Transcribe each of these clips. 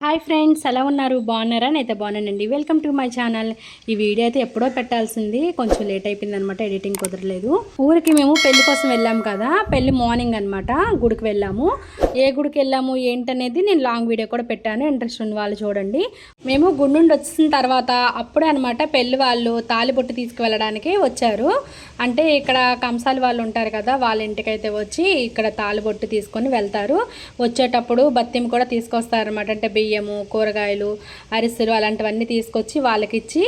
Hi friends, ఎలా ఉన్నారు? బాగున్నారా? నేనైతే బాగున్నానండి. Welcome to my channel. ఈ వీడియో అయితే ఎప్పుడో పెట్టాల్సింది, కొంచెం లేట్ అయిపోయింది అనమాట. ఎడిటింగ్ కుదరలేదు. ఊరికి మేము పెళ్లి కోసం వెళ్ళాము కదా, పెళ్లి మార్నింగ్ అనమాట. గుడికి వెళ్ళాము. ఏ గుడికి వెళ్ళాము ఏంటనేది నేను లాంగ్ వీడియో కూడా పెట్టాను, ఇంట్రెస్ట్ ఉన్న వాళ్ళు చూడండి. మేము గుడి నుండి వచ్చిన తర్వాత అప్పుడే అనమాట పెళ్లి వాళ్ళు తాలిబొట్టు తీసుకువెళ్ళడానికి వచ్చారు. అంటే ఇక్కడ కంసాలి వాళ్ళు ఉంటారు కదా, వాళ్ళ ఇంటికైతే వచ్చి ఇక్కడ తాలిబొట్టు తీసుకొని వెళ్తారు. వచ్చేటప్పుడు బత్తిం కూడా తీసుకొస్తారు అనమాట. అంటే బియ్యము, కూరగాయలు, అరిసెలు అలాంటివన్నీ తీసుకొచ్చి వాళ్ళకి ఇచ్చి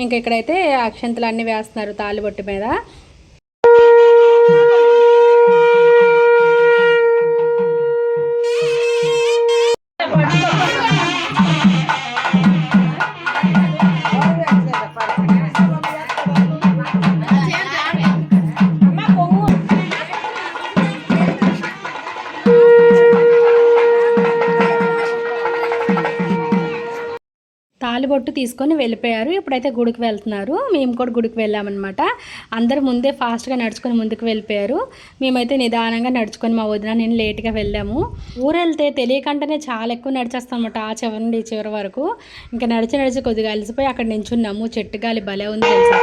ఇంకా ఇక్కడైతే అక్షంతలు అన్నీ వేస్తున్నారు తాలిబొట్టు మీద. తాలిబొట్టు తీసుకొని వెళ్ళిపోయారు. ఇప్పుడైతే గుడికి వెళ్తున్నారు. మేము కూడా గుడికి వెళ్ళామన్నమాట. అందరూ ముందే ఫాస్ట్గా నడుచుకొని ముందుకు వెళ్ళిపోయారు. మేమైతే నిదానంగా నడుచుకొని మా వదిన నేను లేట్గా వెళ్ళాము. ఊరు వెళ్తే తెలియకుండానే చాలా ఎక్కువ నడిచేస్తాం అనమాట. ఆ చివరి నుండి ఈ చివరి వరకు ఇంకా నడిచి కొద్దిగా అలసిపోయి అక్కడ నించున్నాము. చెట్టు గాలి భలే ఉంది తెలుసా.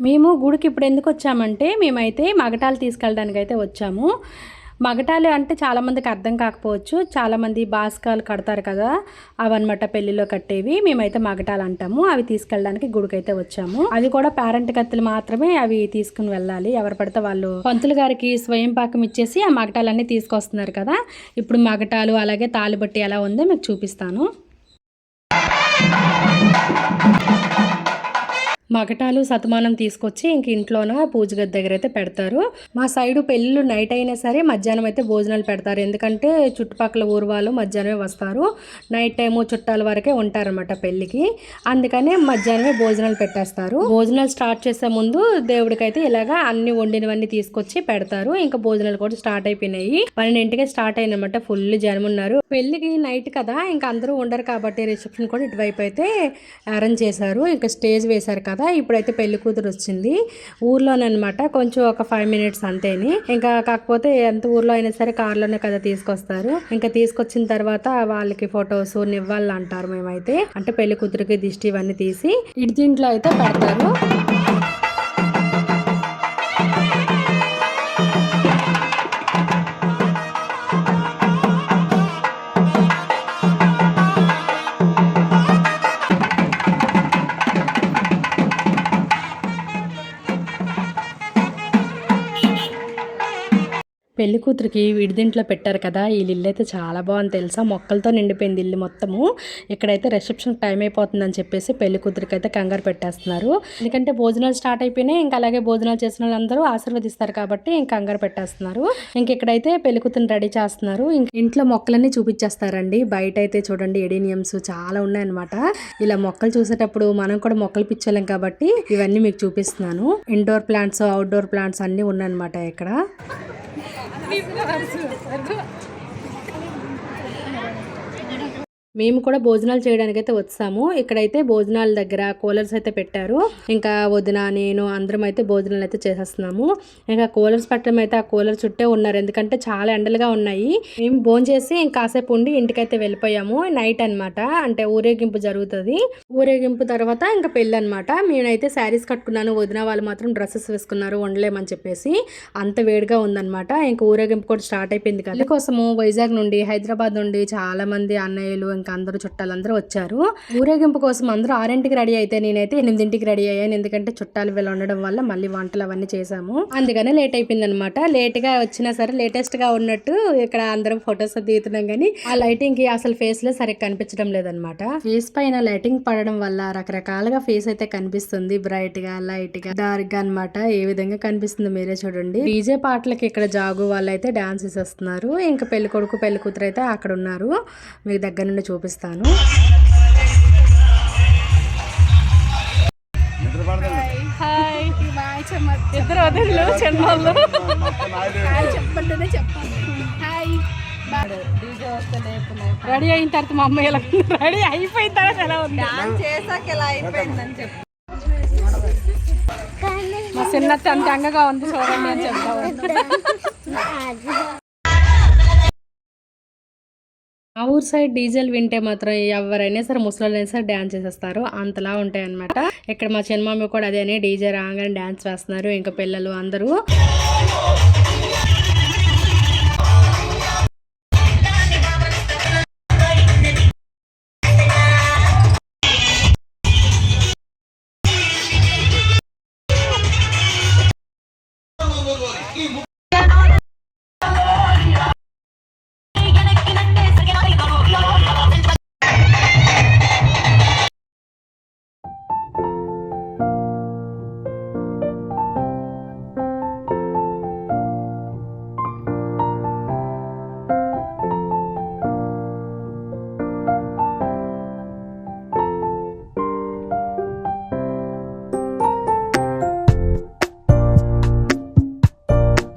మేము గుడికి ఇప్పుడు ఎందుకు వచ్చామంటే, మేమైతే మగటాలు తీసుకెళ్ళడానికి అయితే వచ్చాము. మగటాలు అంటే చాలామందికి అర్థం కాకపోవచ్చు. చాలామంది బాస్కాలు కడతారు కదా, అవన్నమాట పెళ్లిలో కట్టేవి. మేమైతే మగటాలు అంటాము. అవి తీసుకెళ్ళడానికి గుడికి అయితే వచ్చాము. అది కూడా పేరెంట్ కత్తులు మాత్రమే అవి తీసుకుని వెళ్ళాలి. ఎవరు పడితే వాళ్ళు పంతులు గారికి స్వయం పాకం ఇచ్చేసి ఆ మగటాలన్నీ తీసుకొస్తున్నారు కదా. ఇప్పుడు మగటాలు అలాగే తాలిబొట్టి ఎలా ఉందో మీకు చూపిస్తాను. మగటాలు సతమానం తీసుకొచ్చి ఇంక ఇంట్లోన పూజ గది దగ్గర అయితే పెడతారు. మా సైడు పెళ్ళిళ్ళు నైట్ అయినా సరే మధ్యాహ్నం అయితే భోజనాలు పెడతారు. ఎందుకంటే చుట్టుపక్కల ఊరు వాళ్ళు మధ్యాహ్నమే వస్తారు. నైట్ టైము చుట్టాల వరకే ఉంటారన్నమాట పెళ్ళికి. అందుకనే మధ్యాహ్నమే భోజనాలు పెట్టేస్తారు. భోజనాలు స్టార్ట్ చేసే ముందు దేవుడికైతే ఇలాగా అన్ని వండినవన్నీ తీసుకొచ్చి పెడతారు. ఇంకా భోజనాలు కూడా స్టార్ట్ అయిపోయినాయి. 12ంటికే స్టార్ట్ అయినమాట. ఫుల్ జనం ఉన్నారు. పెళ్ళికి నైట్ కదా, ఇంకా అందరూ ఉండరు కాబట్టి రిసెప్షన్ కూడా ఇటువైపు అయితే అరేంజ్ చేశారు. ఇంకా స్టేజ్ వేశారు కదా. ఇప్పుడైతే పెళ్లి కూతురు వచ్చింది ఊర్లోనమాట. కొంచెం ఒక 5 minutes అంతేని. ఇంకా కాకపోతే ఎంత ఊర్లో అయినా సరే కార్లోనే కదా తీసుకొస్తారు. ఇంకా తీసుకొచ్చిన తర్వాత వాళ్ళకి ఫొటోస్ నివ్వాళ్ళు అంటారు. మేమైతే అంటే పెళ్లి కూతురికి దిష్టి ఇవన్నీ తీసి ఇటు దీంట్లో అయితే పెడతారు. పెళ్లి కూతురికి విడిదింట్లో పెట్టారు కదా. ఈ ఇల్లు అయితే చాలా బాగుంది తెలుసా. మొక్కలతో నిండిపోయింది ఇల్లు మొత్తము. ఇక్కడైతే రిసెప్షన్ టైం అయిపోతుందని చెప్పేసి పెళ్లి కూతురికి అయితే కంగారు పెట్టేస్తున్నారు. ఎందుకంటే భోజనాలు స్టార్ట్ అయిపోయినాయి. ఇంకా అలాగే భోజనాలు చేసిన వాళ్ళందరూ ఆశీర్వదిస్తారు కాబట్టి ఇంకా కంగారు పెట్టేస్తున్నారు. ఇంక ఇక్కడైతే పెళ్లి కూతురిని రెడీ చేస్తున్నారు. ఇంక ఇంట్లో మొక్కలన్నీ చూపించేస్తారండి. బయట అయితే చూడండి ఎడీనియమ్స్ చాలా ఉన్నాయన్నమాట. ఇలా మొక్కలు చూసేటప్పుడు మనం కూడా మొక్కలు పిచ్చలేం కాబట్టి ఇవన్నీ మీకు చూపిస్తున్నాను. ఇండోర్ ప్లాంట్స్, అవుట్డోర్ ప్లాంట్స్ అన్నీ ఉన్నాయన్నమాట ఇక్కడ. మేము కూడా భోజనాలు చేయడానికి అయితే వచ్చాము. ఇక్కడైతే భోజనాల దగ్గర కూలర్స్ అయితే పెట్టారు. ఇంకా వదిన నేను అందరం అయితే భోజనాలు అయితే చేసేస్తున్నాము. ఇంకా కూలర్స్ పెట్టడం అయితే ఆ కూలర్ చుట్టే ఉన్నారు. ఎందుకంటే చాలా ఎండలుగా ఉన్నాయి. మేము భోజనం చేసి ఇంకాసేపు ఉండి ఇంటికైతే వెళ్ళిపోయాము. నైట్ అనమాట. అంటే ఊరేగింపు జరుగుతుంది. ఊరేగింపు తర్వాత ఇంకా పెళ్ళి అనమాట. నేనైతే శారీస్ కట్టుకున్నాను. వదిన వాళ్ళు మాత్రం డ్రెస్సెస్ వేసుకున్నారు వండలేమని చెప్పేసి. అంత వేడిగా ఉందనమాట. ఇంకా ఊరేగింపు కూడా స్టార్ట్ అయిపోయింది కదా. కోసము వైజాగ్ నుండి, హైదరాబాద్ నుండి చాలా మంది అన్నయ్యలు అందరూ చుట్టాలందరూ వచ్చారు. ఊరేగింపు కోసం అందరూ 6ంటికి రెడీ అయితే నేనైతే 8ంటికి రెడీ అయ్యాను. ఎందుకంటే చుట్టాలు వీళ్ళు ఉండడం వల్ల మళ్ళీ వంటలు అవన్నీ చేసాము. అందుకనే లేట్ అయిపోయింది అనమాట. లేట్ గా వచ్చినా సరే లేటెస్ట్ గా ఉన్నట్టు ఇక్కడ అందరం ఫొటోస్ దిగుతున్నాం. కానీ ఆ లైటింగ్ కి అసలు ఫేస్ లో సరిగ్గా కనిపించడం లేదనమాట. ఫేస్ పైన లైటింగ్ పడడం వల్ల రకరకాలుగా ఫేస్ అయితే కనిపిస్తుంది. బ్రైట్ గా, లైట్ గా, డార్క్ గా అనమాట. ఏ విధంగా కనిపిస్తుందో మీరే చూడండి. డీజే పాటలకి ఇక్కడ జాగు వాళ్ళు అయితే డాన్స్ చేసేస్తున్నారు. ఇంకా పెళ్లి కొడుకు పెళ్లి కూతురు అయితే అక్కడ ఉన్నారు. మీకు దగ్గర నుండి చూపిస్తాను. ఇద్దరు వదిలు చిన్నోళ్ళు చెప్పండి చెప్పండి. హాయ్ రెడీ అయిన తర్వాత మా అమ్మ ఎలా రెడీ అయిపోయిన తర్వాత ఎలా ఉంది మా చిన్న అంత అంగగా ఉంది చూడండి అని చెప్తాను. ఆ ఊరు సైడ్ డీజేలు వింటే మాత్రం ఎవరైనా సరే ముసలిైనా సరే డ్యాన్స్ చేసేస్తారు, అంతలా ఉంటాయి అనమాట. ఇక్కడ మా చిన్నమమ్మి కూడా అదే డీజే రాగానే డ్యాన్స్ వేస్తున్నారు, ఇంకా పిల్లలు అందరూ.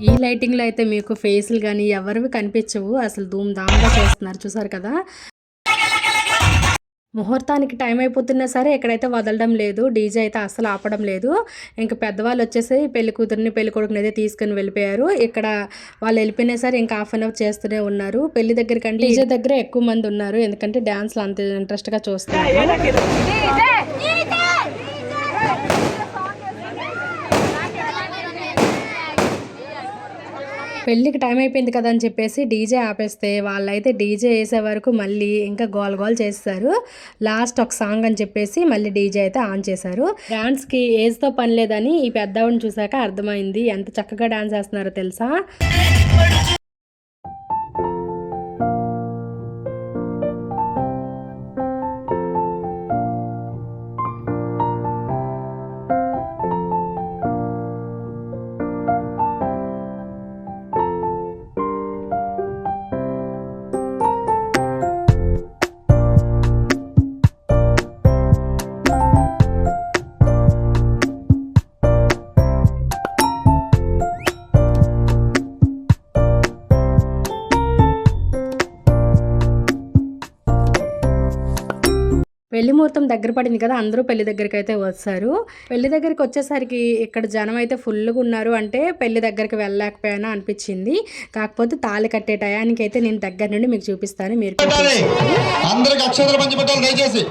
ఈ లైటింగ్లో అయితే మీకు ఫేస్లు కానీ ఎవరివి కనిపించవు, అసలు ధూమ్ధామ్గా చేస్తున్నారు చూసారు కదా. ముహూర్తానికి టైం అయిపోతున్నా సరే ఎక్కడైతే వదలడం లేదు, డీజే అయితే అస్సలు ఆపడం లేదు. ఇంకా పెద్దవాళ్ళు వచ్చేసి పెళ్లి కూతురిని పెళ్లి కొడుకుని అయితే తీసుకుని వెళ్ళిపోయారు. ఇక్కడ వాళ్ళు వెళ్ళిపోయినా సరే ఇంకా హాఫ్ అన్ అవర్ చేస్తూనే ఉన్నారు. పెళ్లి దగ్గర కంటే డీజే దగ్గర ఎక్కువ మంది ఉన్నారు, ఎందుకంటే డ్యాన్స్లు అంత ఇంట్రెస్ట్గా చూస్తున్నారు. పెళ్ళికి టైం అయిపోయింది కదా అని చెప్పేసి డీజే ఆపేస్తే వాళ్ళైతే డీజే వేసే వరకు మళ్ళీ ఇంకా గోల్ గోల్ చేస్తారు. లాస్ట్ ఒక సాంగ్ అని చెప్పేసి మళ్ళీ డీజే అయితే ఆన్ చేశారు. డాన్స్కి ఏజ్తో పని లేదని ఈ పెద్దవాడిని చూసాక అర్థమైంది ఎంత చక్కగా డాన్స్ చేస్తున్నారో తెలుసా. పెళ్లి ముహూర్తం దగ్గర పడింది కదా, అందరూ పెళ్లి దగ్గరికి అయితే వచ్చారు. పెళ్లి దగ్గరికి వచ్చేసరికి ఇక్కడ జనం అయితే ఫుల్గా ఉన్నారు. అంటే పెళ్లి దగ్గరికి వెళ్ళలేకపోయానా అనిపించింది. కాకపోతే తాళి కట్టే టయానికి అయితే నేను దగ్గర నుండి మీకు చూపిస్తాను. మీరు అందరికి అక్షతలు పంచిపెట్టాలి దయచేసి.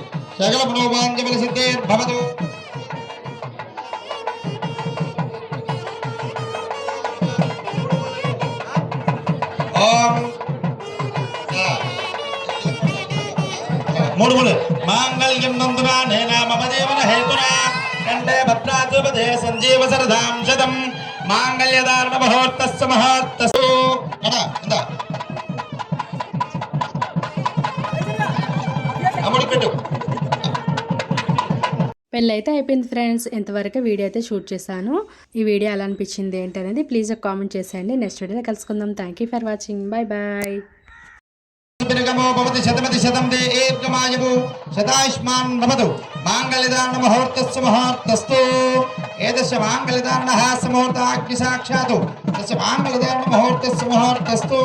మూడు మూడు మాంగళ్యం నందునా నేనా మమ జీవన హేతునా కంటే భద్రాద్రుపదే సంజీవ సరదాం శతం మాంగళ్యధారణ ముహూర్తస్సు ముహూర్తస్సు. పెళ్ళి అయితే అయిపోయింది ఫ్రెండ్స్. ఇంతవరకు వీడియో అయితే షూట్ చేశాను. ఈ వీడియో ఎలా అనిపించింది ఏంటనేది ప్లీజ్ ఒక కామెంట్ చేసేయండి. నెక్స్ట్ వీడియోలో కలుసుకుందాం. Thank you for watching. Bye bye. శతమతి శతం దీర్ఘమాయువు శతాయుష్మాన్ భవతు. మాంగళ్యధారణ ముహూర్తస్సు ముహూర్తస్తు. ఏదస్య మాంగళ్యధారణః సమూహతాగ్ని సాక్షాతు తస్య మాంగళ్యధారణ ముహూర్తస్సు ముహూర్తస్తు.